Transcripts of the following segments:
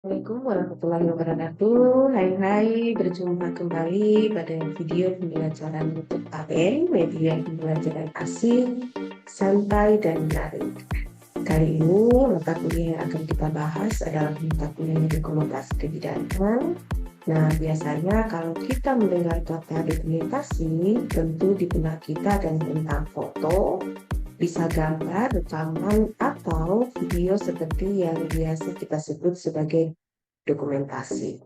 Assalamualaikum warahmatullahi wabarakatuh. Hai, berjumpa kembali pada video pembelajaran untuk ABN, media pembelajaran asing, santai dan menarik. Kali ini mata kuliah yang akan kita bahas adalah mata kuliah dokumentasi kebidanan. Nah, biasanya kalau kita mendengar kata dokumentasi, tentu di benak kita dan tentang foto, bisa gambar, rekaman, atau video seperti yang biasa kita sebut sebagai dokumentasi.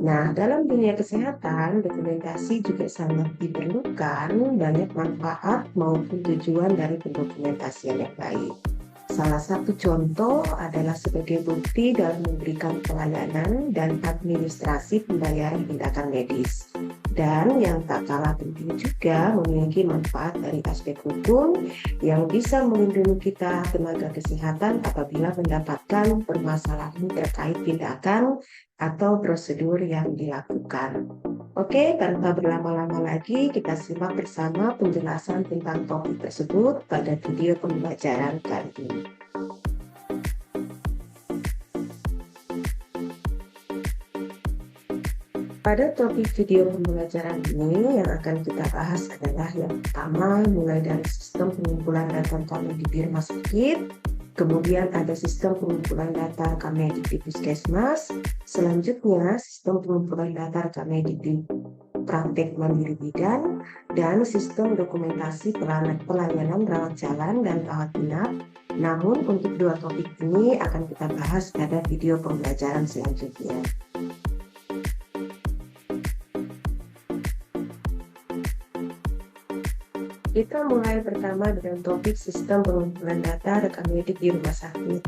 Nah, dalam dunia kesehatan, dokumentasi juga sangat diperlukan, banyak manfaat maupun tujuan dari pendokumentasian yang baik. Salah satu contoh adalah sebagai bukti dalam memberikan pelayanan dan administrasi pembayaran tindakan medis. Dan yang tak kalah penting juga memiliki manfaat dari aspek hukum yang bisa melindungi kita tenaga kesehatan apabila mendapatkan permasalahan terkait tindakan atau prosedur yang dilakukan. Oke, tanpa berlama-lama lagi, kita simak bersama penjelasan tentang topik tersebut pada video pembelajaran kali ini. Pada topik video pembelajaran ini yang akan kita bahas adalah yang pertama, mulai dari sistem pengumpulan data Kamedik di rumah sakit, kemudian ada sistem pengumpulan data Kamedik di puskesmas, selanjutnya sistem pengumpulan data Kamedik di praktek mandiri bidan, dan sistem dokumentasi pelayanan rawat jalan dan rawat inap. Namun untuk dua topik ini akan kita bahas pada video pembelajaran selanjutnya. Kita mulai pertama dengan topik sistem pengumpulan data rekam medik di rumah sakit.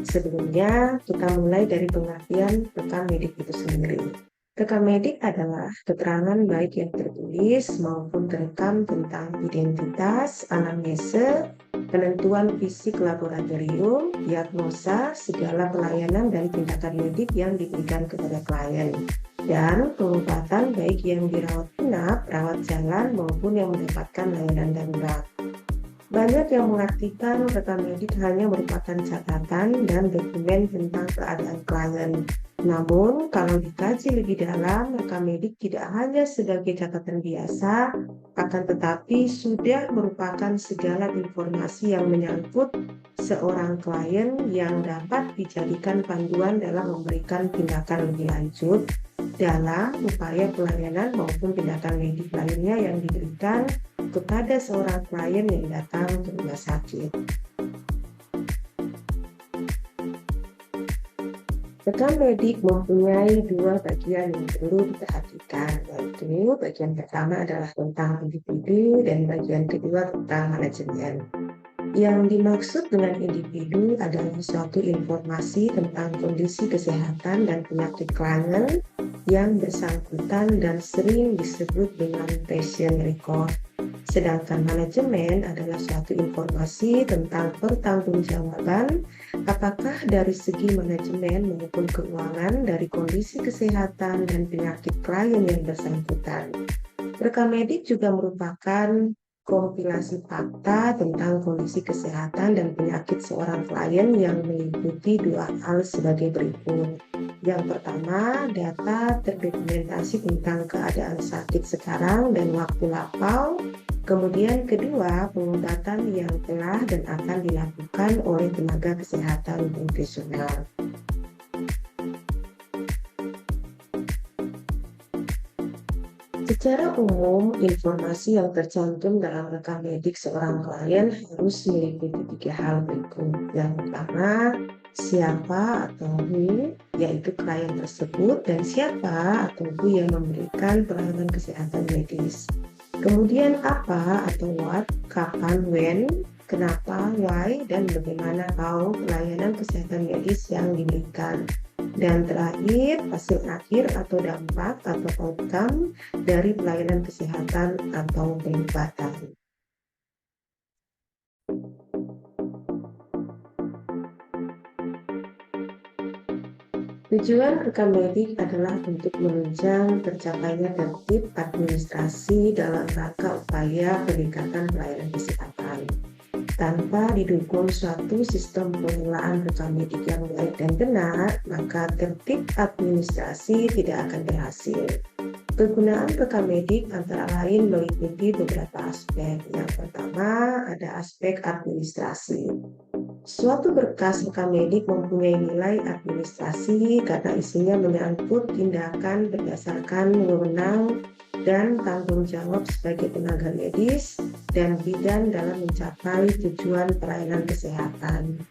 Sebelumnya, kita mulai dari pengertian rekam medik itu sendiri. Rekam medik adalah keterangan baik yang tertulis maupun terekam tentang identitas, anamnese, penentuan fisik laboratorium, diagnosa, segala pelayanan dan tindakan medik yang diberikan kepada klien, dan pengobatan baik yang dirawat inap, rawat jalan maupun yang mendapatkan layanan darurat. Banyak yang mengartikan rekam medik hanya merupakan catatan dan dokumen tentang keadaan klien. Namun, kalau dikaji lebih dalam, rekam medik tidak hanya sebagai catatan biasa, akan tetapi sudah merupakan segala informasi yang menyangkut seorang klien yang dapat dijadikan panduan dalam memberikan tindakan lebih lanjut dalam upaya pelayanan maupun tindakan medik lainnya yang diberikan kepada seorang klien yang datang ke rumah sakit. Rekam medik mempunyai dua bagian yang perlu diperhatikan, yaitu bagian pertama adalah tentang individu dan bagian kedua tentang manajemen. Yang dimaksud dengan individu adalah suatu informasi tentang kondisi kesehatan dan penyakit klien yang bersangkutan dan sering disebut dengan patient record. Sedangkan manajemen adalah suatu informasi tentang pertanggungjawaban, apakah dari segi manajemen maupun keuangan dari kondisi kesehatan dan penyakit klien yang bersangkutan. Rekam medik juga merupakan kompilasi fakta tentang kondisi kesehatan dan penyakit seorang klien yang meliputi dua hal sebagai berikut. Yang pertama, data terdokumentasi tentang keadaan sakit sekarang dan waktu lapau. Kemudian kedua, pengobatan yang telah dan akan dilakukan oleh tenaga kesehatan profesional. Secara umum, informasi yang tercantum dalam rekam medik seorang klien harus meliputi tiga hal berikut. Yang pertama, siapa atau who, yaitu klien tersebut, dan siapa atau who yang memberikan pelayanan kesehatan medis. Kemudian apa atau what, kapan, when, kenapa, why, dan bagaimana how pelayanan kesehatan medis yang diberikan. Dan terakhir, hasil akhir atau dampak atau outcome dari pelayanan kesehatan atau pengobatan. Tujuan rekam medik adalah untuk menunjang tercapainya tertib administrasi dalam rangka upaya peningkatan pelayanan kesehatan. tanpa didukung suatu sistem pengelolaan rekam medik yang baik dan benar, maka tertib administrasi tidak akan berhasil. Kegunaan rekam medik antara lain meliputi beberapa aspek. Yang pertama, ada aspek administrasi. Suatu berkas rekam medik mempunyai nilai administrasi karena isinya menyangkut tindakan berdasarkan wewenang dan tanggung jawab sebagai tenaga medis dan bidan dalam mencapai tujuan pelayanan kesehatan.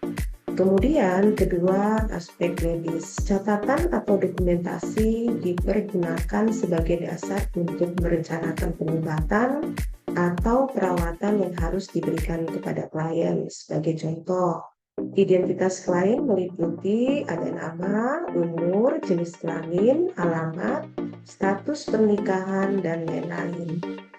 Kemudian kedua, aspek medis. Catatan atau dokumentasi dipergunakan sebagai dasar untuk merencanakan pengobatan atau perawatan yang harus diberikan kepada klien. Sebagai contoh, identitas klien meliputi ada nama, umur, jenis kelamin, alamat, status pernikahan, dan lain-lain.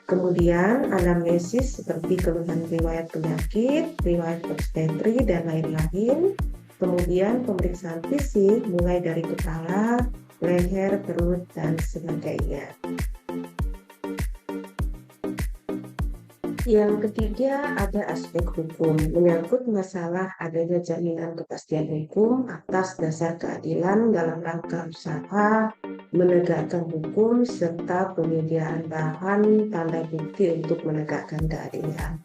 Kemudian anamnesis seperti keluhan riwayat penyakit, riwayat obstetri, dan lain-lain. Kemudian pemeriksaan fisik mulai dari kepala, leher, perut, dan sebagainya. Yang ketiga, ada aspek hukum, menyangkut masalah adanya jaminan kepastian hukum atas dasar keadilan dalam rangka usaha menegakkan hukum serta penyediaan bahan tanda bukti untuk menegakkan keadilan.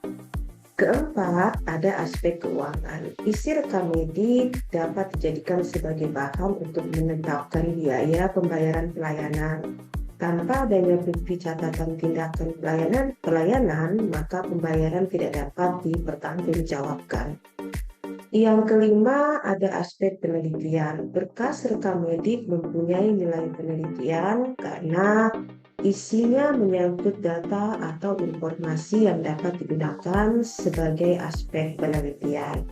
Keempat, ada aspek keuangan. Isi rekam medik dapat dijadikan sebagai bahan untuk menetapkan biaya pembayaran pelayanan. Tanpa adanya bukti catatan tindakan pelayanan, maka pembayaran tidak dapat dipertanggungjawabkan. Yang kelima, ada aspek penelitian. Berkas rekam medik mempunyai nilai penelitian karena isinya menyangkut data atau informasi yang dapat digunakan sebagai aspek penelitian.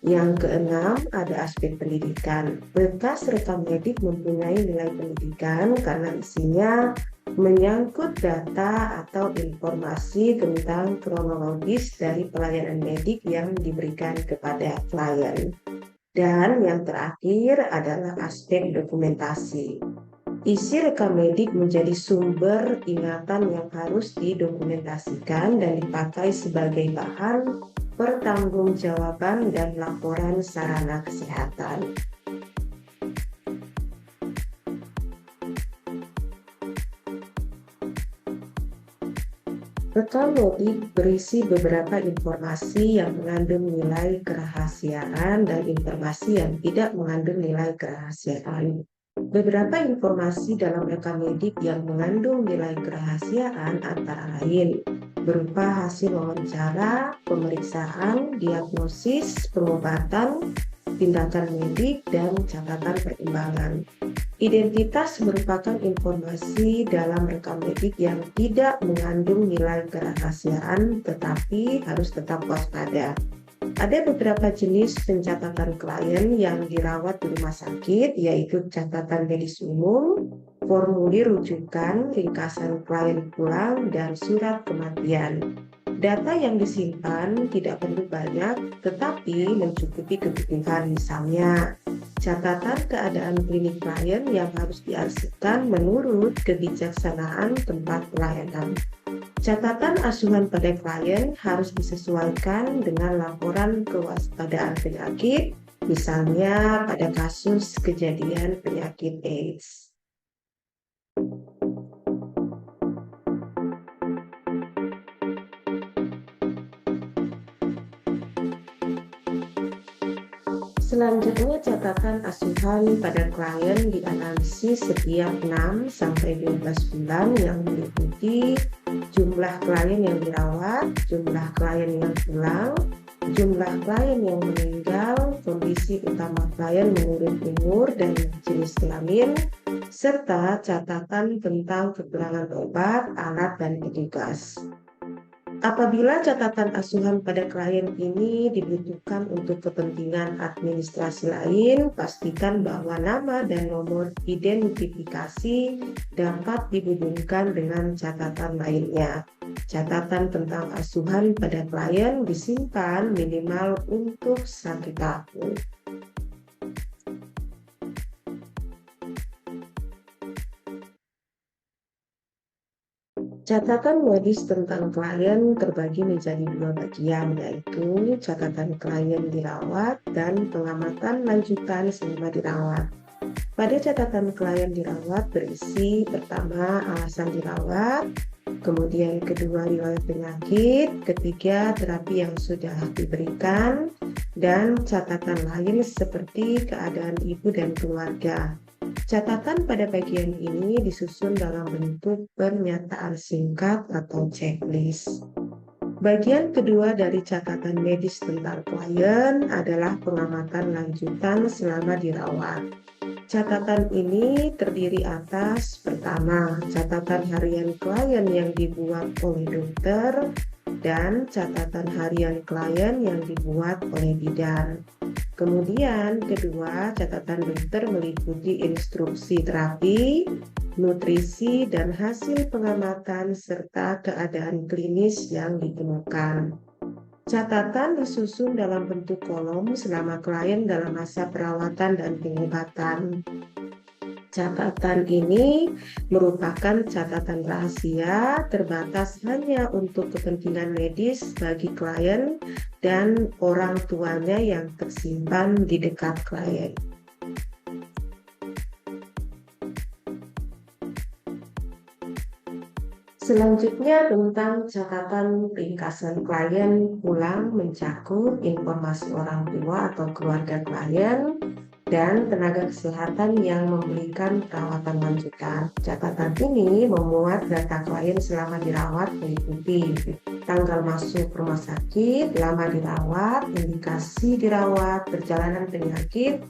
Yang keenam, ada aspek pendidikan. Berkas rekam medik mempunyai nilai pendidikan karena isinya menyangkut data atau informasi tentang kronologis dari pelayanan medik yang diberikan kepada klien. Dan yang terakhir adalah aspek dokumentasi. Isi rekam medik menjadi sumber ingatan yang harus didokumentasikan dan dipakai sebagai bahan pertanggungjawaban dan laporan sarana kesehatan. Rekam medik berisi beberapa informasi yang mengandung nilai kerahasiaan dan informasi yang tidak mengandung nilai kerahasiaan. Beberapa informasi dalam rekam medik yang mengandung nilai kerahasiaan antara lain berupa hasil wawancara, pemeriksaan, diagnosis, pengobatan, tindakan medik, dan catatan perkembangan. Identitas merupakan informasi dalam rekam medik yang tidak mengandung nilai kerahasiaan tetapi harus tetap waspada. Ada beberapa jenis pencatatan klien yang dirawat di rumah sakit, yaitu catatan medis umum, formulir rujukan, ringkasan klien pulang, dan surat kematian. Data yang disimpan tidak perlu banyak, tetapi mencukupi kebutuhan, misalnya catatan keadaan klinik klien yang harus diarsipkan menurut kebijaksanaan tempat pelayanan. Catatan asuhan pada klien harus disesuaikan dengan laporan kewaspadaan penyakit, misalnya pada kasus kejadian penyakit AIDS. Selanjutnya, catatan asuhan pada klien dianalisis setiap 6-12 bulan yang meliputi jumlah klien yang dirawat, jumlah klien yang pulang, jumlah klien yang meninggal, kondisi utama klien menurut umur dan jenis kelamin, serta catatan tentang kekurangan obat, alat, dan petugas. Apabila catatan asuhan pada klien ini dibutuhkan untuk kepentingan administrasi lain, pastikan bahwa nama dan nomor identifikasi dapat dihubungkan dengan catatan lainnya. Catatan tentang asuhan pada klien disimpan minimal untuk 1 tahun. Catatan medis tentang klien terbagi menjadi dua bagian, yaitu catatan klien dirawat dan pengamatan lanjutan selama dirawat. Pada catatan klien dirawat berisi pertama alasan dirawat, kemudian kedua riwayat penyakit, ketiga terapi yang sudah diberikan, dan catatan lain seperti keadaan ibu dan keluarga. Catatan pada bagian ini disusun dalam bentuk pernyataan singkat atau checklist. Bagian kedua dari catatan medis tentang klien adalah pengamatan lanjutan selama dirawat. Catatan ini terdiri atas pertama, catatan harian klien yang dibuat oleh dokter dan catatan harian klien yang dibuat oleh bidan. Kemudian kedua, catatan dokter meliputi instruksi terapi, nutrisi, dan hasil pengamatan serta keadaan klinis yang ditemukan. Catatan disusun dalam bentuk kolom selama klien dalam masa perawatan dan pengobatan. Catatan ini merupakan catatan rahasia terbatas hanya untuk kepentingan medis bagi klien dan orang tuanya yang tersimpan di dekat klien. Selanjutnya tentang catatan ringkasan klien pulang mencakup informasi orang tua atau keluarga klien dan tenaga kesehatan yang memberikan perawatan lanjutan. Catatan ini memuat data klien selama dirawat meliputi tanggal masuk rumah sakit, lama dirawat, indikasi dirawat, perjalanan penyakit,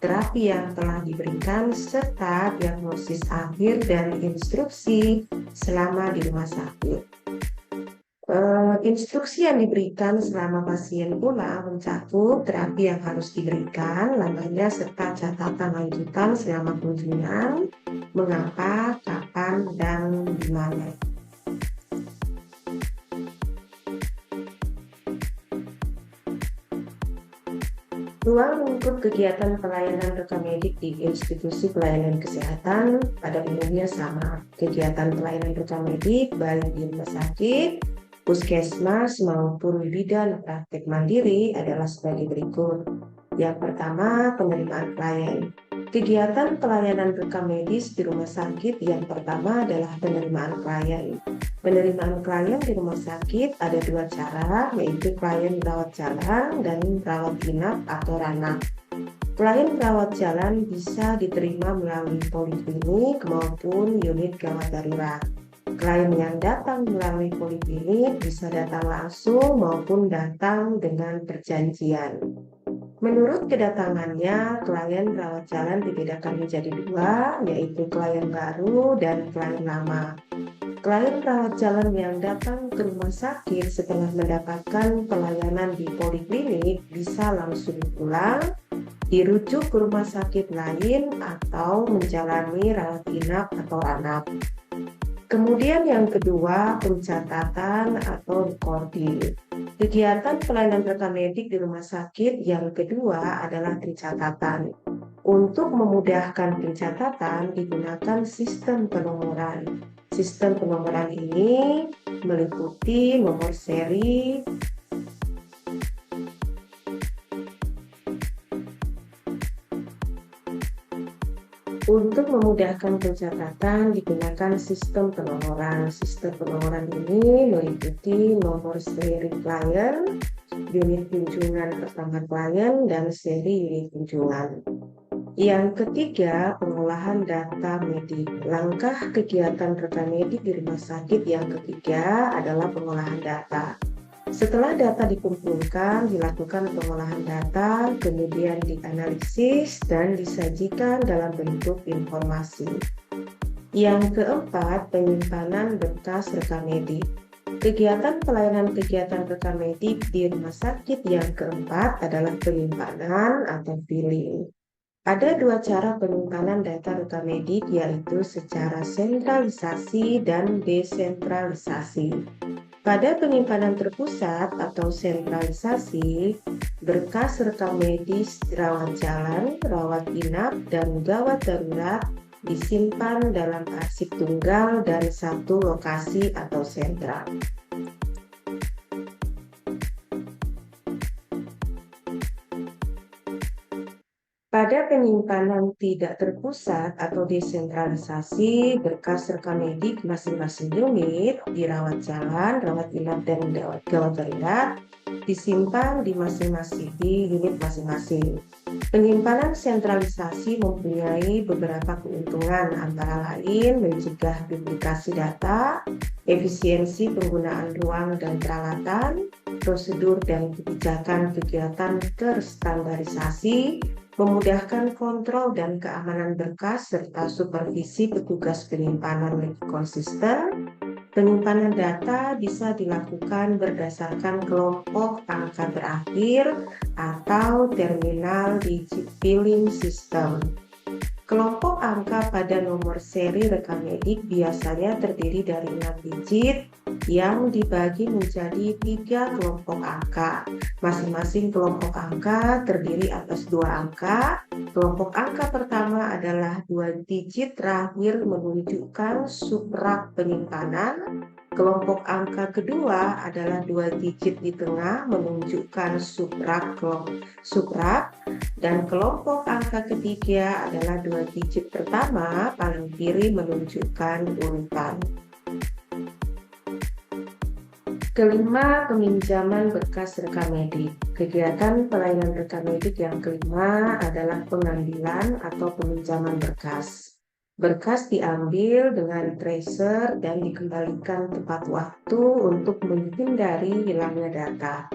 terapi yang telah diberikan, serta diagnosis akhir dan instruksi selama di rumah sakit. Instruksi yang diberikan selama pasien pulang mencakup terapi yang harus diberikan, lamanya, serta catatan lanjutan selama kunjungan, mengapa, kapan, dan di mana. Ruang lingkup kegiatan pelayanan rekam medik di institusi pelayanan kesehatan pada umumnya sama. Kegiatan pelayanan rekam medik baik di rumah sakit, puskesmas maupun bidan praktek mandiri adalah sebagai berikut. Yang pertama, penerimaan klien. Kegiatan pelayanan rekam medis di rumah sakit yang pertama adalah penerimaan klien. Penerimaan klien di rumah sakit ada dua cara, yaitu klien rawat jalan dan rawat inap atau ranap. Klien rawat jalan bisa diterima melalui poliklinik maupun unit gawat darurat. Klien yang datang melalui poliklinik bisa datang langsung maupun datang dengan perjanjian. Menurut kedatangannya, klien rawat jalan dibedakan menjadi dua, yaitu klien baru dan klien lama. Klien rawat jalan yang datang ke rumah sakit setelah mendapatkan pelayanan di poliklinik bisa langsung pulang, dirujuk ke rumah sakit lain, atau menjalani rawat inap atau ranap. Kemudian yang kedua, pencatatan atau recording. Kegiatan pelayanan rekam medik di rumah sakit yang kedua adalah pencatatan. Untuk memudahkan pencatatan digunakan sistem penomoran. Sistem penomoran ini meliputi nomor seri, untuk memudahkan pencatatan digunakan sistem penomoran. Sistem penomoran ini meliputi nomor seri klien, unit kunjungan pertama klien, dan seri unit kunjungan. Yang ketiga, pengolahan data medik. Langkah kegiatan rekam medik di rumah sakit yang ketiga adalah pengolahan data. Setelah data dikumpulkan, dilakukan pengolahan data, kemudian dianalisis dan disajikan dalam bentuk informasi. Yang keempat, penyimpanan berkas rekam medik. Kegiatan pelayanan kegiatan rekam medik di rumah sakit yang keempat adalah penyimpanan atau filing. Ada dua cara penyimpanan data rekam medik, yaitu secara sentralisasi dan desentralisasi. Pada penyimpanan terpusat atau sentralisasi, berkas rekam medis rawat jalan, rawat inap, dan gawat darurat disimpan dalam arsip tunggal dari satu lokasi atau sentral. Pada penyimpanan tidak terpusat atau desentralisasi, berkas rekam medik masing-masing unit dirawat jalan, rawat inap, dan gawat darurat disimpan di unit masing-masing. Penyimpanan sentralisasi mempunyai beberapa keuntungan, antara lain mencegah duplikasi data, efisiensi penggunaan ruang dan peralatan, prosedur dan kebijakan kegiatan terstandarisasi, memudahkan kontrol dan keamanan berkas, serta supervisi petugas penyimpanan lebih konsisten. Penyimpanan data bisa dilakukan berdasarkan kelompok angka berakhir atau terminal digit billing system. Kelompok angka pada nomor seri rekam medik biasanya terdiri dari 6 digit yang dibagi menjadi 3 kelompok angka. Masing-masing kelompok angka terdiri atas 2 angka. Kelompok angka pertama adalah 2 digit terakhir menunjukkan subrak penyimpanan. Kelompok angka kedua adalah 2 digit di tengah menunjukkan subrak, dan kelompok angka ketiga adalah 2 digit pertama paling kiri menunjukkan urutan. Kelima, peminjaman berkas rekam medik. Kegiatan pelayanan rekam medik yang kelima adalah pengambilan atau peminjaman berkas. Berkas diambil dengan tracer dan dikembalikan tepat waktu untuk menghindari hilangnya data.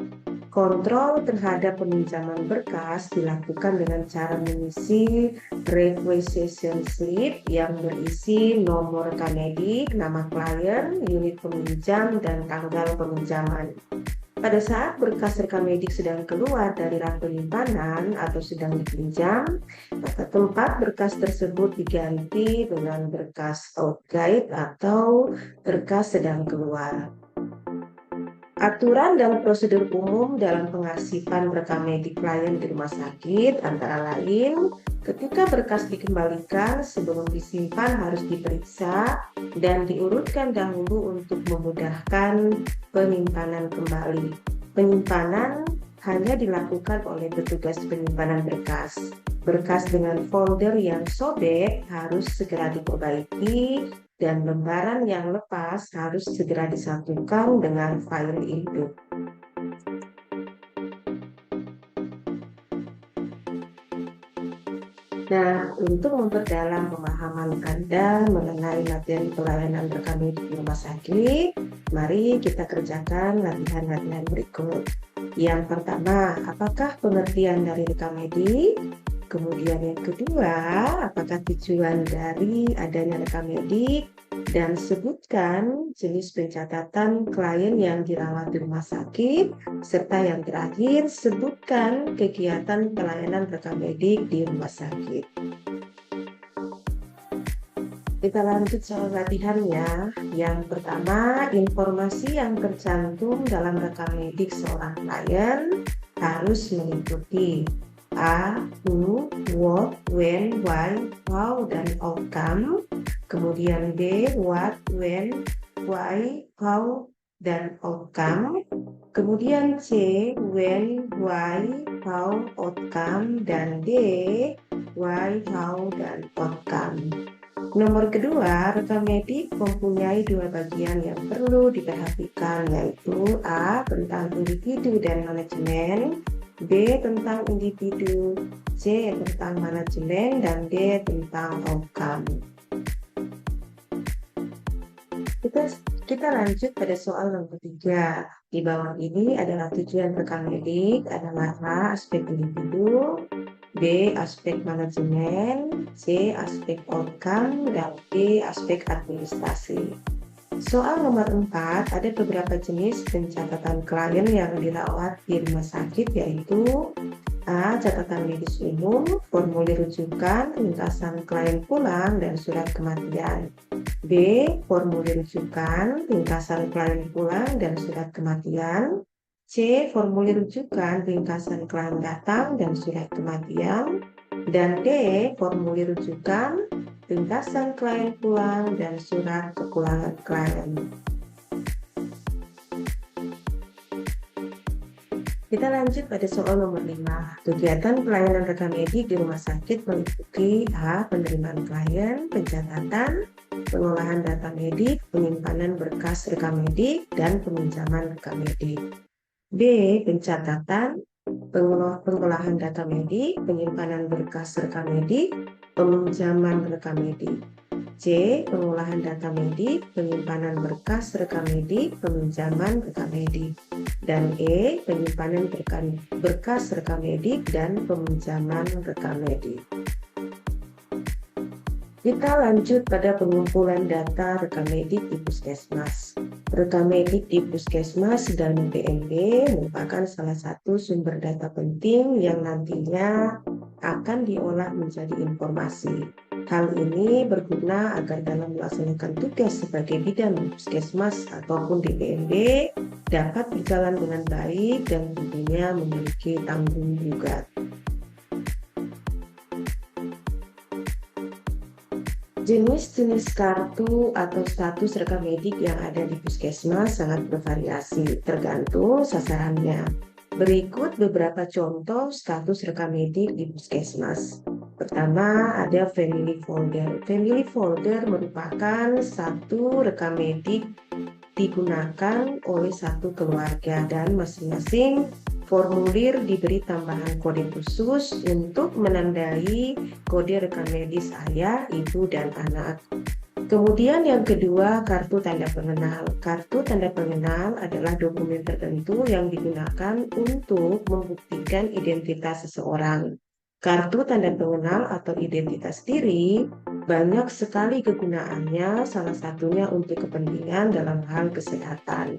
Kontrol terhadap peminjaman berkas dilakukan dengan cara mengisi requisition slip yang berisi nomor rekam medik, nama klien, unit peminjam, dan tanggal peminjaman. Pada saat berkas rekam medik sedang keluar dari rak penyimpanan atau sedang dipinjam, maka tempat berkas tersebut diganti dengan berkas outguide atau berkas sedang keluar. Aturan dan prosedur umum dalam pengarsipan rekam medik klien di rumah sakit antara lain, ketika berkas dikembalikan, sebelum disimpan harus diperiksa dan diurutkan dahulu untuk memudahkan penyimpanan kembali. Penyimpanan hanya dilakukan oleh petugas penyimpanan berkas. Berkas dengan folder yang sobek harus segera diperbaiki dan lembaran yang lepas harus segera disatukan dengan file induk. Nah, untuk memperdalam pemahaman Anda mengenai materi pelayanan rekam medik di rumah sakit, mari kita kerjakan latihan-latihan berikut. Yang pertama, apakah pengertian dari rekam medik? Kemudian yang kedua, apakah tujuan dari adanya rekam medik? Dan sebutkan jenis pencatatan klien yang dirawat di rumah sakit, serta yang terakhir, sebutkan kegiatan pelayanan rekam medik di rumah sakit. Kita lanjut soal latihannya. Yang pertama, informasi yang tercantum dalam rekam medik seorang klien harus mengikuti A, who, what, when, why, how, dan outcome. Kemudian B, what, when, why, how, dan outcome. Kemudian C, when, why, how, outcome. Dan D, why, how, dan outcome. Nomor kedua, rekam medik mempunyai 2 bagian yang perlu diperhatikan, yaitu A, tentang individu dan manajemen, B, tentang individu, C, tentang manajemen, dan D, tentang outcome. Kita lanjut pada soal nomor 3. Di bawah ini adalah tujuan rekam medik adalah A, aspek individu, B, aspek manajemen, C, aspek outcome, dan D, aspek administrasi. Soal nomor 4, ada beberapa jenis pencatatan klien yang dirawat di rumah sakit, yaitu A, catatan medis umum, formulir rujukan, ringkasan klien pulang, dan surat kematian. B, formulir rujukan, ringkasan klien pulang, dan surat kematian. C, formulir rujukan, ringkasan klien datang, dan surat kematian. Dan D, formulir rujukan, ringkasan klien pulang, dan surat kepulangan klien. Kita lanjut pada soal nomor 5. Kegiatan pelayanan rekam medik di rumah sakit meliputi A. Penerimaan klien, pencatatan, pengolahan data medik, penyimpanan berkas rekam medik, dan peminjaman rekam medik. B. Pencatatan, pengolahan data medik, penyimpanan berkas rekam medik, peminjaman rekam medik. C. Pengolahan data medik, penyimpanan berkas rekam medik, peminjaman rekam medik. Dan E. Penyimpanan berkas rekam medik dan peminjaman rekam medik. Kita lanjut pada pengumpulan data rekam medik di Puskesmas. Rekam medik di Puskesmas dan PMB merupakan salah satu sumber data penting yang nantinya akan diolah menjadi informasi. Hal ini berguna agar dalam melaksanakan tugas sebagai bidan di Puskesmas ataupun di PMB dapat berjalan dengan baik dan tentunya memiliki tanggung jawab. Jenis-jenis kartu atau status rekam medik yang ada di Puskesmas sangat bervariasi, tergantung sasarannya. Berikut beberapa contoh status rekam medik di Puskesmas. Pertama, ada family folder. Family folder merupakan satu rekam medik digunakan oleh satu keluarga dan masing-masing formulir diberi tambahan kode khusus untuk menandai kode rekam medis ayah, ibu, dan anak. Kemudian yang kedua, kartu tanda pengenal. Kartu tanda pengenal adalah dokumen tertentu yang digunakan untuk membuktikan identitas seseorang. Kartu tanda pengenal atau identitas diri banyak sekali kegunaannya, salah satunya untuk kepentingan dalam hal kesehatan.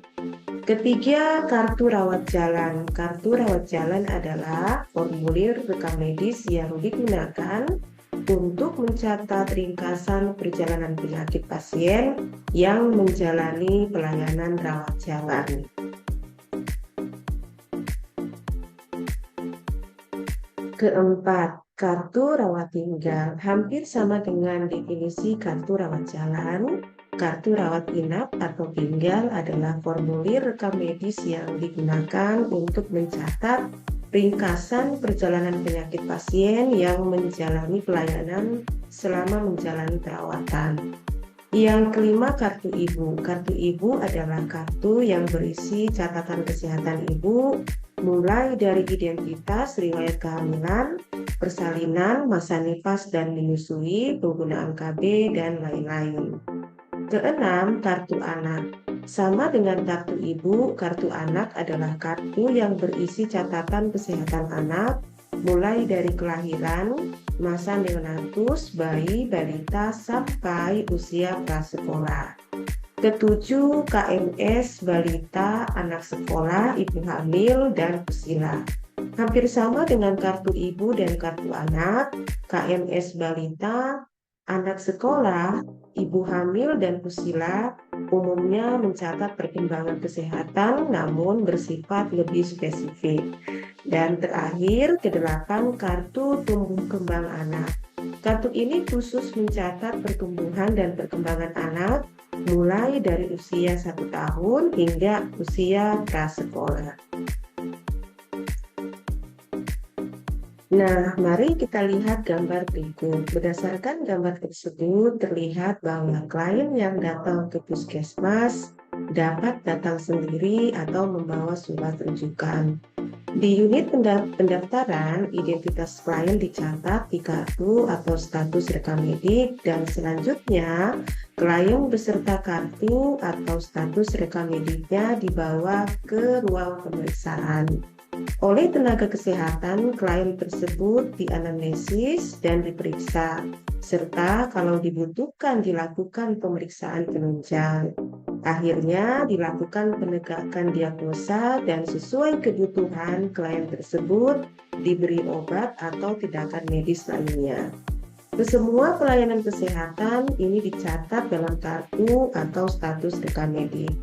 Ketiga, kartu rawat jalan. Kartu rawat jalan adalah formulir rekam medis yang digunakan untuk mencatat ringkasan perjalanan penyakit pasien yang menjalani pelayanan rawat jalan. Keempat, kartu rawat tinggal. Hampir sama dengan definisi kartu rawat jalan, kartu rawat inap atau tinggal adalah formulir rekam medis yang digunakan untuk mencatat ringkasan perjalanan penyakit pasien yang menjalani pelayanan selama menjalani perawatan. Yang kelima, kartu ibu. Kartu ibu adalah kartu yang berisi catatan kesehatan ibu, mulai dari identitas, riwayat kehamilan, persalinan, masa nifas dan menyusui, penggunaan KB, dan lain-lain. Keenam, kartu anak. Sama dengan kartu ibu, kartu anak adalah kartu yang berisi catatan kesehatan anak, mulai dari kelahiran, masa neonatus, bayi, balita, sampai usia prasekolah. Ketujuh, KMS, balita, anak sekolah, ibu hamil, dan pusila. Hampir sama dengan kartu ibu dan kartu anak, KMS balita, anak sekolah, ibu hamil, dan pusila umumnya mencatat perkembangan kesehatan namun bersifat lebih spesifik. Dan terakhir, kedelapan, kartu tumbuh kembang anak. Kartu ini khusus mencatat pertumbuhan dan perkembangan anak mulai dari usia 1 tahun hingga usia prasekolah. Nah, mari kita lihat gambar berikut. Berdasarkan gambar tersebut, terlihat bahwa klien yang datang ke Puskesmas dapat datang sendiri atau membawa surat rujukan. Di unit pendaftaran, identitas klien dicatat di kartu atau status rekam medik, dan selanjutnya klien beserta kartu atau status rekam mediknya dibawa ke ruang pemeriksaan. Oleh tenaga kesehatan, klien tersebut dianamnesis dan diperiksa, serta kalau dibutuhkan dilakukan pemeriksaan penunjang. Akhirnya dilakukan penegakan diagnosa dan sesuai kebutuhan klien tersebut diberi obat atau tindakan medis lainnya. Kesemua pelayanan kesehatan ini dicatat dalam kartu atau status rekam medik.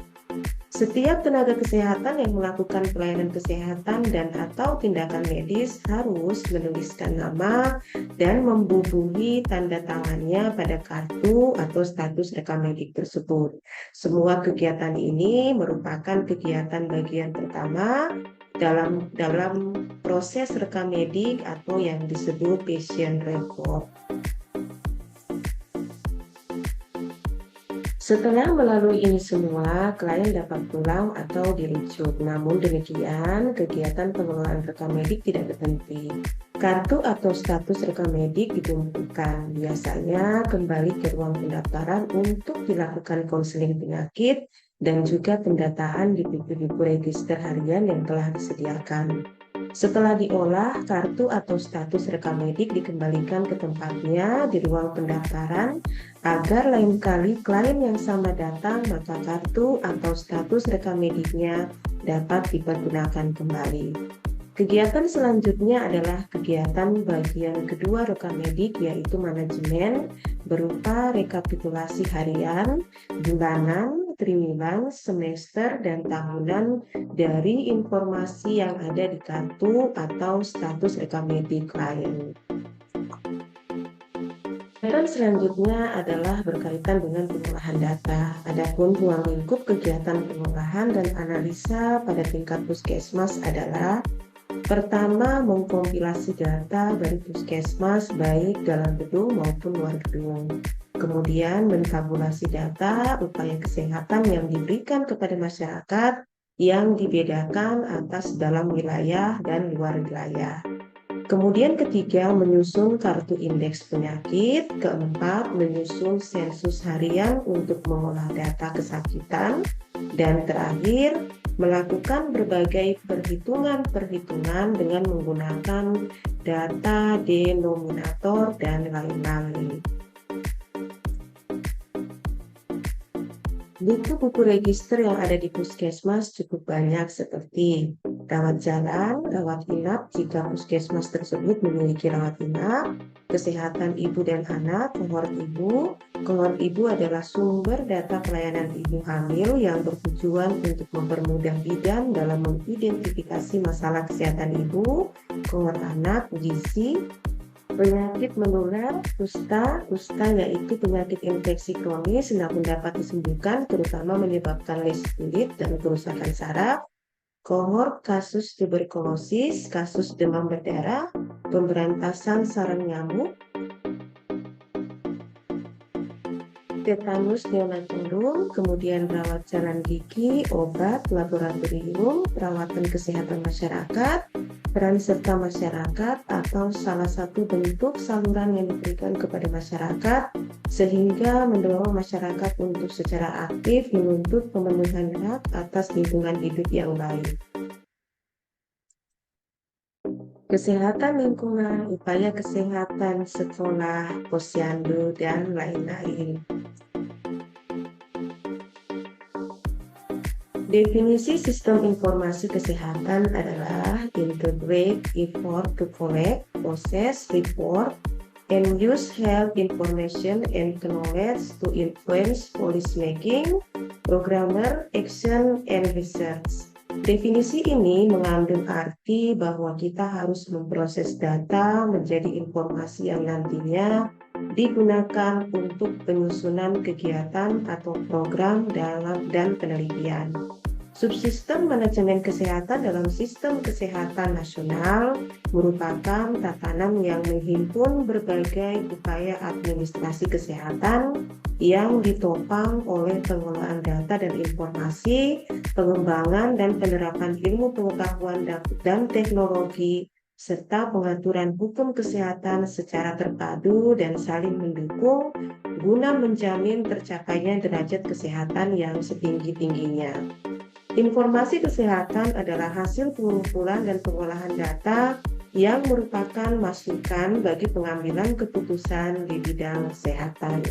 Setiap tenaga kesehatan yang melakukan pelayanan kesehatan dan atau tindakan medis harus menuliskan nama dan membubuhi tanda tangannya pada kartu atau status rekam medik tersebut. Semua kegiatan ini merupakan kegiatan bagian pertama dalam proses rekam medik atau yang disebut patient record. Setelah melalui ini semua, klien dapat pulang atau dirujuk. Namun demikian, kegiatan pengelolaan rekam medik tidak berhenti. Kartu atau status rekam medik dikumpulkan. Biasanya kembali ke ruang pendaftaran untuk dilakukan konseling penyakit dan juga pendataan di buku-buku register harian yang telah disediakan. Setelah diolah, kartu atau status rekam medik dikembalikan ke tempatnya di ruang pendaftaran agar lain kali klien yang sama datang, maka kartu atau status rekam mediknya dapat dipergunakan kembali. Kegiatan selanjutnya adalah kegiatan bagian kedua rekam medik, yaitu manajemen, berupa rekapitulasi harian, bulanan, triwulan, semester, dan tahunan dari informasi yang ada di kartu atau status rekam medik klien. Kegiatan selanjutnya adalah berkaitan dengan pengolahan data. Adapun ruang lingkup kegiatan pengolahan dan analisa pada tingkat puskesmas adalah: pertama, mengkompilasi data dari puskesmas baik dalam gedung maupun luar gedung. Kemudian mentabulasi data upaya kesehatan yang diberikan kepada masyarakat yang dibedakan atas dalam wilayah dan luar wilayah. Kemudian ketiga, menyusun kartu indeks penyakit. Keempat, menyusun sensus harian untuk mengolah data kesakitan. Dan terakhir, melakukan berbagai perhitungan-perhitungan dengan menggunakan data denominator dan lain-lain. Buku-buku register yang ada di puskesmas cukup banyak, seperti rawat jalan, rawat inap jika puskesmas tersebut memiliki rawat inap, kesehatan ibu dan anak, kohort ibu. Kohort ibu adalah sumber data pelayanan ibu hamil yang bertujuan untuk mempermudah bidan dalam mengidentifikasi masalah kesehatan ibu. Kohort anak, gizi. Penyakit menular, kusta yaitu penyakit infeksi kronis namun dapat disembuhkan, terutama menyebabkan lesi kulit dan kerusakan saraf. Kohort kasus tuberkulosis, kasus demam berdarah, pemberantasan sarang nyamuk, tetanus neonatorum, kemudian rawat jalan gigi, obat, laboratorium, perawatan kesehatan masyarakat, peran serta masyarakat atau salah satu bentuk saluran yang diberikan kepada masyarakat sehingga mendorong masyarakat untuk secara aktif menuntut pemenuhan hak atas lingkungan hidup yang baik. Kesehatan lingkungan, upaya kesehatan sekolah, posyandu, dan lain-lain. Definisi sistem informasi kesehatan adalah integrate effort to collect, process, report, and use health information and knowledge to influence policy making, programmer, action, and research. Definisi ini mengandung arti bahwa kita harus memproses data menjadi informasi yang nantinya digunakan untuk penyusunan kegiatan atau program dan penelitian. Subsistem manajemen kesehatan dalam sistem kesehatan nasional merupakan tatanan yang menghimpun berbagai upaya administrasi kesehatan yang ditopang oleh pengelolaan data dan informasi, pengembangan dan penerapan ilmu pengetahuan dan teknologi, serta pengaturan hukum kesehatan secara terpadu dan saling mendukung guna menjamin tercapainya derajat kesehatan yang setinggi-tingginya. Informasi kesehatan adalah hasil pengumpulan dan pengolahan data yang merupakan masukan bagi pengambilan keputusan di bidang kesehatan.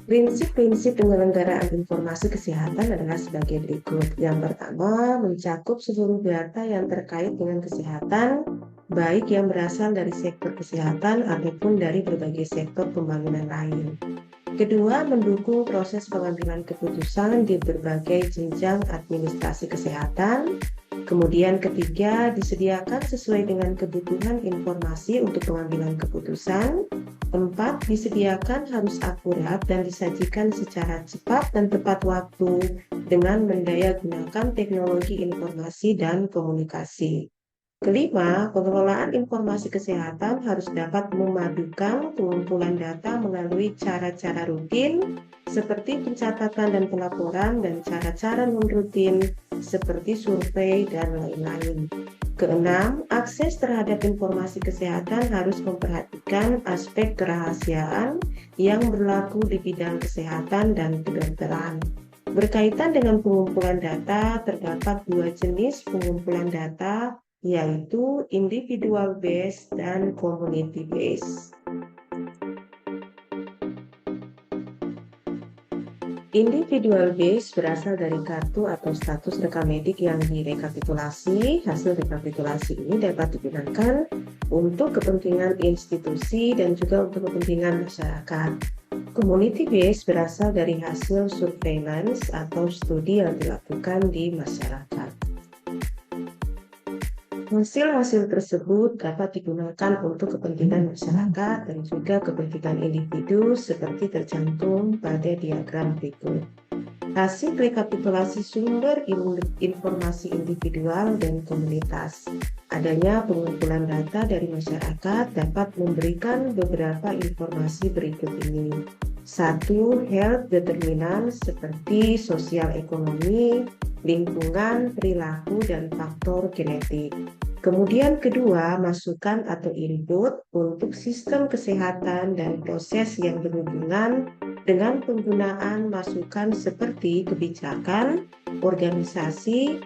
Prinsip-prinsip penyelenggaraan informasi kesehatan adalah sebagai berikut. Yang pertama, mencakup seluruh data yang terkait dengan kesehatan, baik yang berasal dari sektor kesehatan ataupun dari berbagai sektor pembangunan lain. Kedua, mendukung proses pengambilan keputusan di berbagai jenjang administrasi kesehatan. Kemudian ketiga, disediakan sesuai dengan kebutuhan informasi untuk pengambilan keputusan. Empat, disediakan harus akurat dan disajikan secara cepat dan tepat waktu dengan mendayagunakan teknologi informasi dan komunikasi. Kelima, pengelolaan informasi kesehatan harus dapat memadukan pengumpulan data melalui cara-cara rutin seperti pencatatan dan pelaporan dan cara-cara non-rutin seperti survei dan lain-lain. Keenam, akses terhadap informasi kesehatan harus memperhatikan aspek kerahasiaan yang berlaku di bidang kesehatan dan kedokteran. Berkaitan dengan pengumpulan data, terdapat dua jenis pengumpulan data, yaitu individual base dan community base. Individual base berasal dari kartu atau status rekam medik yang direkapitulasi. Hasil rekapitulasi ini dapat digunakan untuk kepentingan institusi dan juga untuk kepentingan masyarakat. Community base berasal dari hasil surveillance atau studi yang dilakukan di masyarakat. Hasil-hasil tersebut dapat digunakan untuk kepentingan masyarakat dan juga kepentingan individu seperti tercantum pada diagram berikut. Hasil rekapitulasi sumber informasi individual dan komunitas. Adanya pengumpulan data dari masyarakat dapat memberikan beberapa informasi berikut ini. 1. Health determinant seperti sosial ekonomi, lingkungan, perilaku, dan faktor genetik. Kemudian kedua, masukan atau input untuk sistem kesehatan dan proses yang berhubungan dengan penggunaan masukan seperti kebijakan, organisasi,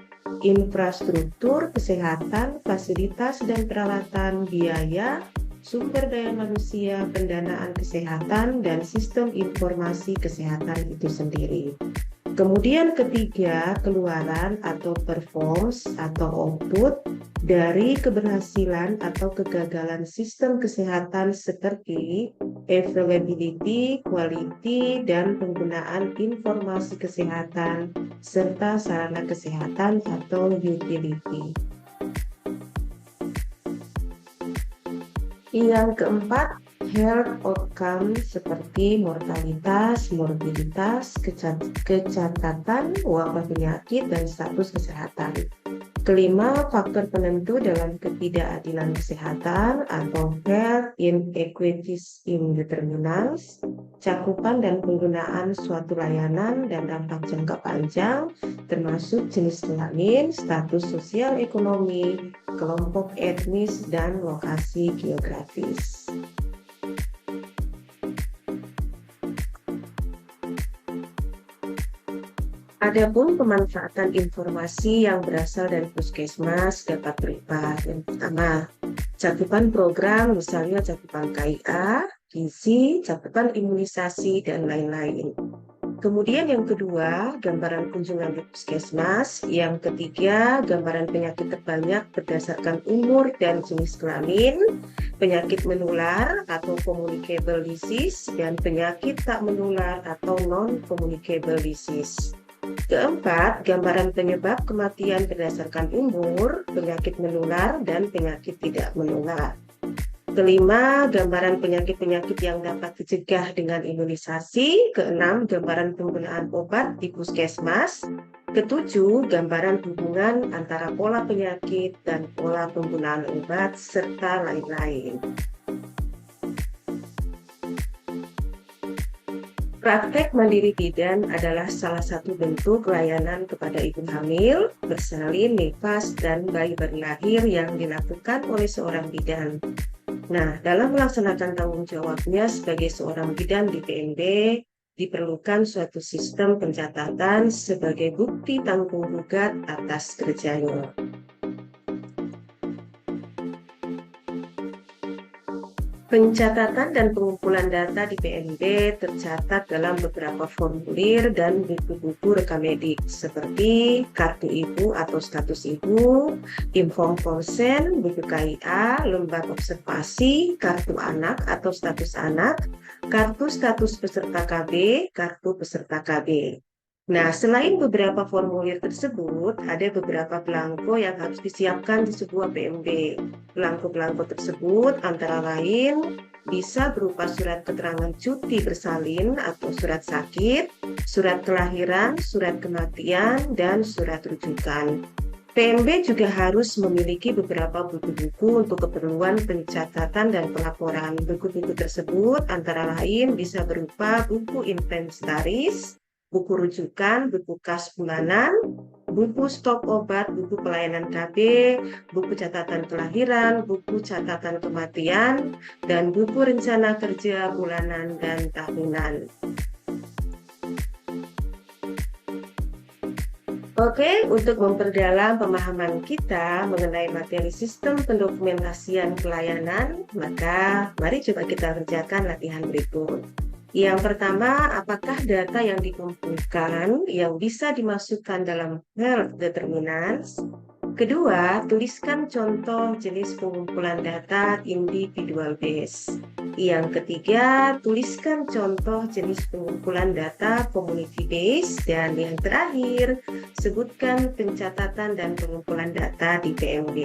infrastruktur kesehatan, fasilitas dan peralatan, biaya, sumber daya manusia, pendanaan kesehatan, dan sistem informasi kesehatan itu sendiri. Kemudian ketiga, keluaran atau performance atau output dari keberhasilan atau kegagalan sistem kesehatan seperti availability, quality, dan penggunaan informasi kesehatan, serta sarana kesehatan atau utility. Yang keempat, health outcome seperti mortalitas, morbiditas, kecatatan, wabah penyakit, dan status kesehatan. Kelima, faktor penentu dalam ketidakadilan kesehatan atau health inequities in determinants, cakupan dan penggunaan suatu layanan dan dampak jangka panjang, termasuk jenis kelamin, status sosial ekonomi, kelompok etnis, dan lokasi geografis. Adapun pemanfaatan informasi yang berasal dari puskesmas dapat berupa yang pertama, cakupan program, misalnya cakupan KIA, gizi, cakupan imunisasi, dan lain-lain. Kemudian yang kedua, gambaran kunjungan di puskesmas. Yang ketiga, gambaran penyakit terbanyak berdasarkan umur dan jenis kelamin, penyakit menular atau communicable disease, dan penyakit tak menular atau non-communicable disease. Keempat, gambaran penyebab kematian berdasarkan umur, penyakit menular, dan penyakit tidak menular. Kelima, gambaran penyakit-penyakit yang dapat dicegah dengan imunisasi. Keenam, gambaran penggunaan obat di puskesmas. Ketujuh, gambaran hubungan antara pola penyakit dan pola penggunaan obat, serta lain-lain. Praktek mandiri bidan adalah salah satu bentuk layanan kepada ibu hamil, bersalin, nifas, dan bayi baru lahir yang dilakukan oleh seorang bidan. Nah, dalam melaksanakan tanggung jawabnya sebagai seorang bidan di PMB, diperlukan suatu sistem pencatatan sebagai bukti tanggung gugat atas kerjanya. Pencatatan dan pengumpulan data di PNB tercatat dalam beberapa formulir dan buku-buku rekamedi seperti kartu ibu atau status ibu, inform konsen, buku KIA, lembar observasi, kartu anak atau status anak, kartu status peserta KB, kartu peserta KB. Nah, selain beberapa formulir tersebut, ada beberapa belangko yang harus disiapkan di sebuah PMB. Belangko-belangko tersebut antara lain bisa berupa surat keterangan cuti bersalin atau surat sakit, surat kelahiran, surat kematian, dan surat rujukan. PMB juga harus memiliki beberapa buku-buku untuk keperluan pencatatan dan pelaporan. Buku-buku tersebut antara lain bisa berupa buku inventaris, buku rujukan, buku kas bulanan, buku stok obat, buku pelayanan KB, buku catatan kelahiran, buku catatan kematian, dan buku rencana kerja bulanan dan tahunan. Oke, untuk memperdalam pemahaman kita mengenai materi sistem pendokumentasian pelayanan, maka mari coba kita kerjakan latihan berikut. Yang pertama, apakah data yang dikumpulkan yang bisa dimasukkan dalam health determinants? Kedua, tuliskan contoh jenis pengumpulan data individual base. Yang ketiga, tuliskan contoh jenis pengumpulan data community base. Dan yang terakhir, sebutkan pencatatan dan pengumpulan data di PMB.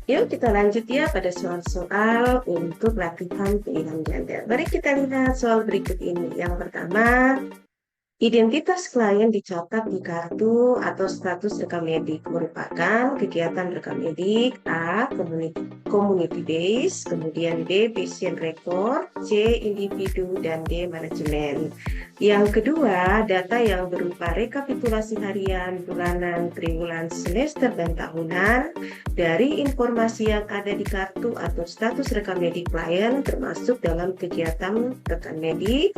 Yuk kita lanjut ya pada soal-soal untuk latihan pilihan ganda. Mari kita lihat soal berikut ini. Yang pertama, identitas klien dicatat di kartu atau status rekam medik merupakan kegiatan rekam medik A. Community base, kemudian B. Patient record, C. Individu, dan D. Manajemen. Yang kedua, data yang berupa rekapitulasi harian, bulanan, triwulan, semester, dan tahunan dari informasi yang ada di kartu atau status rekam medik klien termasuk dalam kegiatan rekam medik.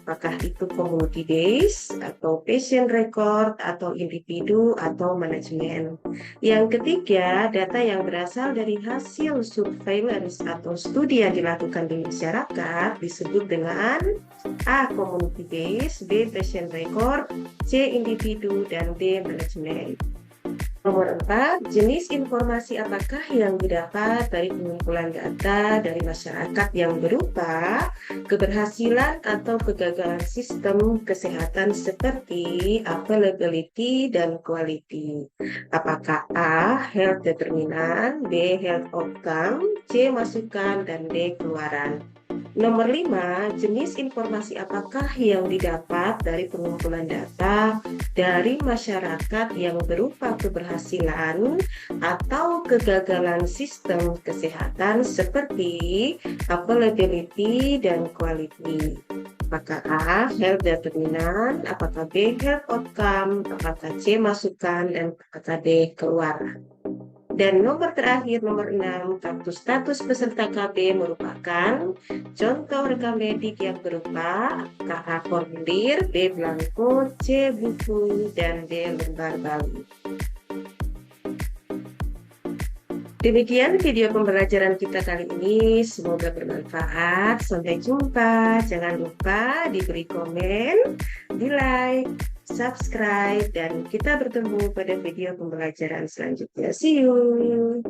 Apakah itu community base atau patient record atau individu atau manajemen. Yang ketiga, data yang berasal dari hasil surveillance atau studi yang dilakukan di masyarakat disebut dengan A. Community base, B. Patient record, C. Individu, dan D. manajemen. Nomor 4, jenis informasi apakah yang didapat dari pengumpulan data dari masyarakat yang berupa keberhasilan atau kegagalan sistem kesehatan seperti availability dan quality. Apakah A. health determinant, B. health outcome, C. masukan, dan D. keluaran. Nomor 5, jenis informasi apakah yang didapat dari pengumpulan data dari masyarakat yang berupa keberhasilan atau kegagalan sistem kesehatan seperti availability dan quality. Apakah A. health determinant, apakah B. health outcome, apakah C. masukan, dan apakah D. keluaran. Dan nomor terakhir, nomor 6, kartu status peserta KB merupakan contoh rekam medik yang berupa A. formulir, B. belangko, C. buku, dan D. lembar bali. Demikian video pembelajaran kita kali ini, semoga bermanfaat. Sampai jumpa, jangan lupa diberi komen, di like, subscribe, dan kita bertemu pada video pembelajaran selanjutnya. See you!